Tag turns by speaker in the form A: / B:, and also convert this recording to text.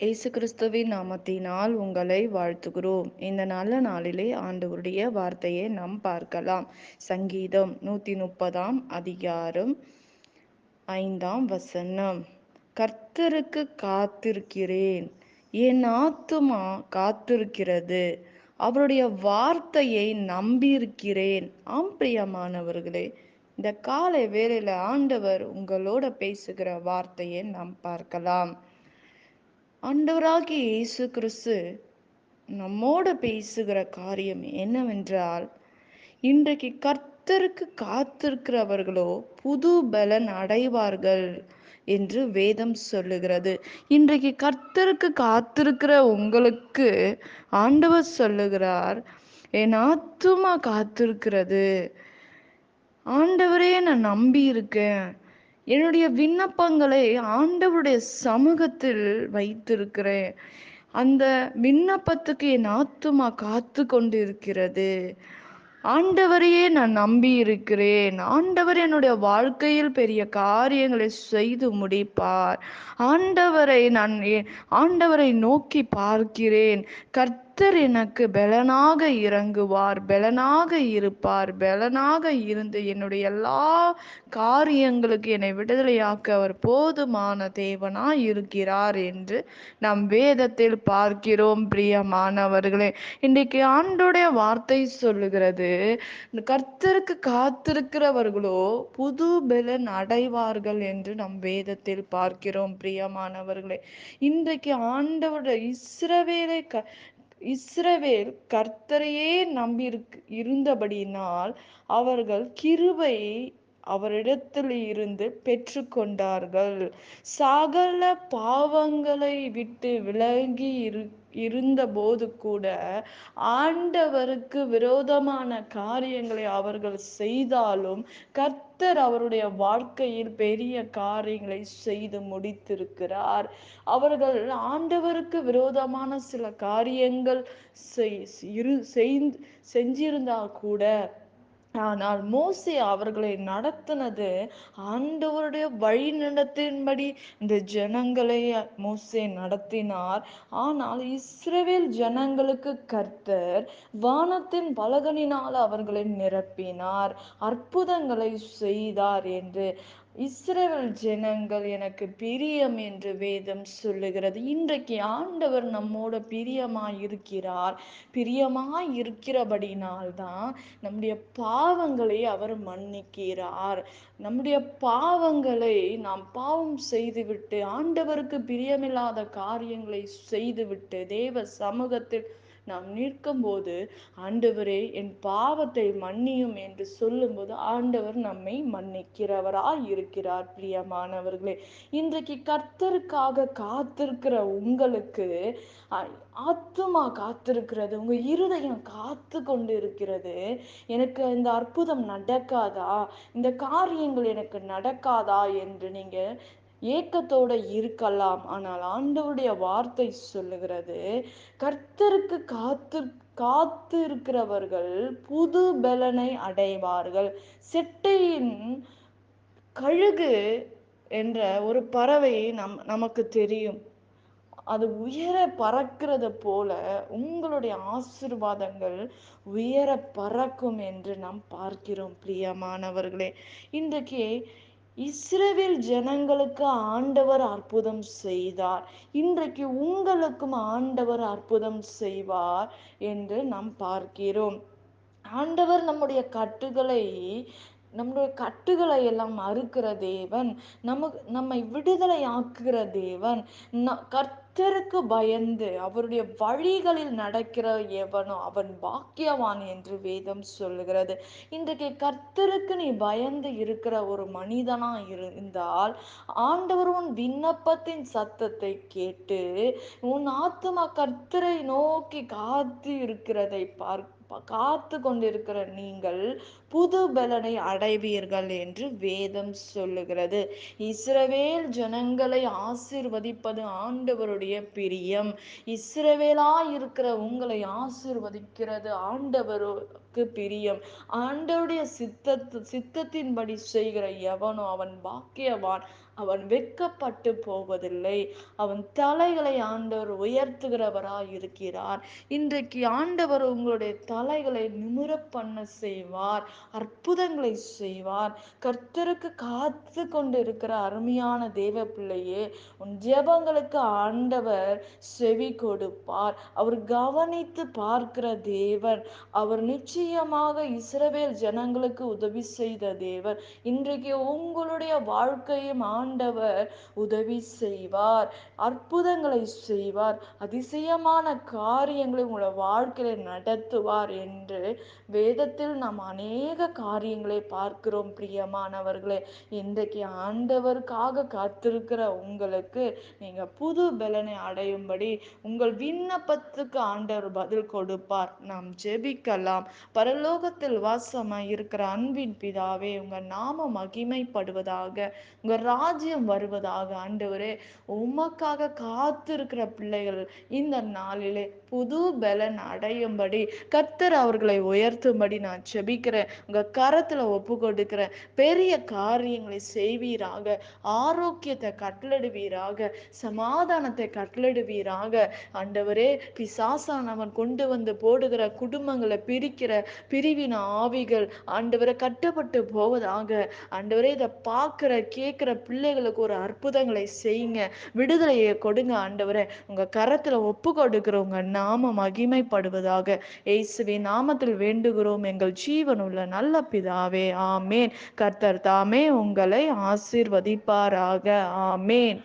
A: இயேசு கிறிஸ்துவின் நாமத்தினால் உங்களை வாழ்த்துகிறோம். இந்த நல்ல நாளிலே ஆண்டவருடைய வார்த்தையை நாம் பார்க்கலாம். சங்கீதம் 130 அதிகாரம் 5 கர்த்தருக்கு காத்திருக்கிறேன், என் ஆத்துமா காத்திருக்கிறது, அவருடைய வார்த்தையை நம்பியிருக்கிறேன். ஆம் பிரியமானவர்களே, இந்த காலை வேளையில ஆண்டவர் உங்களோட பேசுகிற வார்த்தையை நாம் பார்க்கலாம். ஆண்டவராகிய இயேசு கிறிஸ்து நம்மோட பேசுகிற காரியம் என்னவென்றால், இன்றைக்கு கர்த்தருக்கு காத்திருக்கிறவர்களோ புது பலன் அடைவார்கள் என்று வேதம் சொல்லுகிறது. இன்றைக்கு கர்த்தருக்கு காத்திருக்கிற உங்களுக்கு ஆண்டவர் சொல்லுகிறார், என் ஆத்துமா காத்திருக்கிறது, ஆண்டவரே நான் நம்பி இருக்கேன், என்னுடைய விண்ணப்பங்களை ஆண்டவருடைய சமூகத்தில் வைத்திருக்கிறேன், அந்த விண்ணப்பத்துக்கு என் ஆத்துமா காத்து கொண்டு இருக்கிறது, ஆண்டவரையே நான் நம்பி இருக்கிறேன், ஆண்டவர் என்னுடைய வாழ்க்கையில் பெரிய காரியங்களை செய்து முடிப்பார், ஆண்டவரை நோக்கி பார்க்கிறேன், கர்த்தர் எனக்கு பலனாக இறங்குவார், பலனாக இருப்பார், பலனாக இருந்து என்னுடைய எல்லா காரியங்களுக்கு என்னை விடுதலையாக்க அவர் போதுமான தேவனாய் இருக்கிறார் என்று நாம் வேதத்தில் பார்க்கிறோம். பிரியமானவர்களே, இன்றைக்கு ஆண்டோடைய வார்த்தை சொல்லுகிறது, கர்த்தருக்கு காத்திருக்கிறவர்களோ புது பலன் அடைவார்கள் என்று நம் வேதத்தில் பார்க்கிறோம். பிரியமானவர்களே, இன்றைக்கு ஆண்டவருடைய இஸ்ரவேல் கர்த்தரையே நம்பி இருந்தபடியினால் அவர்கள் கிருபை அவரிடத்தில் இருந்து பெற்று கொண்டார்கள். சகல பாவங்களை விட்டு விலகி இருந்த போது கூட ஆண்டவருக்கு விரோதமான காரியங்களை அவர்கள் செய்தாலும் கர்த்தர் அவருடைய வாழ்க்கையில் பெரிய காரியங்களை செய்து முடித்திருக்கிறார். அவர்கள் ஆண்டவருக்கு விரோதமான சில காரியங்கள் செஞ்சிருந்தால் கூட, ஆனால் மோசே அவர்களை நடத்தினது ஆண்டவருடைய வழி நடத்தின்படி இந்த ஜனங்களை மோசே நடத்தினார். ஆனால் இஸ்ரவேல் ஜனங்களுக்கு கர்த்தர் வானத்தின் பலகனினால் அவர்களை நிரப்பினார், அற்புதங்களை செய்தார் என்று இஸ்ரவேல் ஜனங்கள் எனக்கு பிரியம் என்று வேதம் சொல்லுகிறது. இன்றைக்கு ஆண்டவர் நம்மோட பிரியமாய் இருக்கிறார். பிரியமாய் இருக்கிறபடினால்தான் நம்முடைய பாவங்களை அவர் மன்னிக்கிறார். நம்முடைய பாவங்களை, நாம் பாவம் செய்துவிட்டு ஆண்டவருக்கு பிரியமில்லாத காரியங்களை செய்துவிட்டு தேவ சமூகத்தில் நாம் நிற்கும்போது, ஆண்டவரே என் பாவத்தை மன்னியும் என்று சொல்லும்போது ஆண்டவர் நம்மை மன்னிக்கிறவராய் இருக்கிறார். பிரியமானவர்களே, இன்றைக்கு கர்த்தருக்காக காத்திருக்கிற உங்களுக்கு ஆத்துமா காத்திருக்கிறது, உங்க இருதயம் காத்து கொண்டு இருக்கிறது. எனக்கு இந்த அற்புதம் நடக்காதா, இந்த காரியங்கள் எனக்கு நடக்காதா என்று நீங்க ஏக்கத்தோட இருக்கலாம். ஆனால் ஆண்டவருடைய வார்த்தை சொல்லுகிறது, கர்த்தருக்கு காத்து இருக்கிறவர்கள் புது பலனை அடைவார்கள். செட்டையின் கழுகு என்ற ஒரு பறவை நமக்கு தெரியும். அது உயர பறக்கிறது போல உங்களுடைய ஆசீர்வாதங்கள் உயர பறக்கும் என்று நாம் பார்க்கிறோம். பிரியமானவர்களே, இன்றைக்கு இஸ்ரவேல் ஜனங்களுக்கு ஆண்டவர் அற்புதம் செய்தார், இன்றைக்கு உங்களுக்கும் ஆண்டவர் அற்புதம் செய்வார் என்று நாம் பார்க்கிறோம். ஆண்டவர் நம்முடைய கட்டுகளை எல்லாம் அறுக்கிற தேவன், நம்மை விடுதலை ஆக்குகிற தேவன். கர்த்தருக்கு பயந்து அவருடைய வழிகளில் நடக்கிற எவனோ அவன் பாக்கியவான் என்று வேதம் சொல்லுகிறது. இன்றைக்கு கர்த்தருக்கு நீ பயந்து இருக்கிற ஒரு மனிதனா இருந்தால், ஆண்டவர் உன் விண்ணப்பத்தின் சத்தத்தை கேட்டு உன் ஆத்துமா கர்த்தரை நோக்கி காத்து இருக்கிறதை காத்து கொண்டிருக்கிற நீங்கள் புது பலனை அடைவீர்கள் என்று வேதம் சொல்லுகிறது. இஸ்ரவேல் ஜனங்களை ஆசீர்வதிப்பது ஆண்டவருடைய பிரியம். இஸ்ரவேலாய் இருக்கிற உங்களை ஆசீர்வதிக்கிறது ஆண்டவருக்கு பிரியம். ஆண்டவருடைய சித்தத்தின்படி செய்கிற எவனோ அவன் பாக்கியவான். அவன் வெட்கப்பட்டு போவதில்லை. அவன் தலைகளை ஆண்டவர் உயர்த்துகிறவராய் இருக்கிறார். இன்றைக்கு ஆண்டவர் உங்களுடைய தலைகளை நிமிர பண்ண செய்வார். அற்புதங்களை செய்வார். கர்த்தருக்கு காத்து கொண்டு இருக்கிற அருமையான தேவ பிள்ளையே, உன் ஜெபங்களுக்கு ஆண்டவர் செவி கொடுப்பார். அவர் கவனித்து பார்க்கிற தேவன். அவர் நிச்சயமாக இஸ்ரவேல் ஜனங்களுக்கு உதவி செய்த தேவன். இன்றைக்கு உங்களுடைய வாழ்க்கையும் ஆண்டவர் உதவி செய்வார். அற்புதங்களை செய்வார். அதிசயமான காரியங்களை உங்களுடைய வாழ்க்கையில நடத்துவார் என்று வேதத்தில் நாம் அநேக காரியங்களை பார்க்கிறோம். பிரியமானவர்களே, இன்றைக்கு ஆண்டவருக்காக காத்திருக்கிற உங்களுக்கு நீங்க புது பலனை அடையும்படி உங்கள் விண்ணப்பத்துக்கு ஆண்டவர் பதில் கொடுப்பார். நாம் ஜெபிக்கலாம். பரலோகத்தில் வாசமாய் இருக்கிற அன்பின் பிதாவே, உங்க நாம மகிமைப்படுவதாக, உங்க ராஜ்யம் வருவதாக. ஆண்டவரே, உமக்காக காத்திருக்கிற பிள்ளைகள் இந்த நாளிலே புது பலன் அடையும்படி கர்த்தர் அவர்களை உயர்த்தும்படி நான் ஜெபிக்கிறேன். உங்க கரத்துல ஒப்பு கொடுக்கிறேன். பெரிய காரியங்களை செய்வீராக. ஆரோக்கியத்தை கட்டளிடுவீராக. சமாதானத்தை கட்டளிடுவீராக. ஆண்டவரே, பிசாசானவன் கொண்டு வந்து போடுகிற குடும்பங்களை பிரிக்கிற பிரிவின ஆவிகள் ஆண்டவரை கட்டப்பட்டு போவதாக. ஆண்டவரே, இதை பார்க்கிற கேட்கிற பிள்ளைகளுக்கு ஒரு அற்புதங்களை செய்யுங்க. விடுதலையை கொடுங்க. ஆண்டவரே, உங்க கரத்துல ஒப்பு கொடுக்கிற உங்க நாம மகிமைப்படுவதாக. இயேசுவின் நாமத்தில் வேண்டுகிறோம் எங்கள் ஜீவனுள்ள நல்ல பிதாவே. ஆமேன். கர்த்தர் தாமே உங்களை ஆசீர்வதிப்பாராக. ஆமேன்.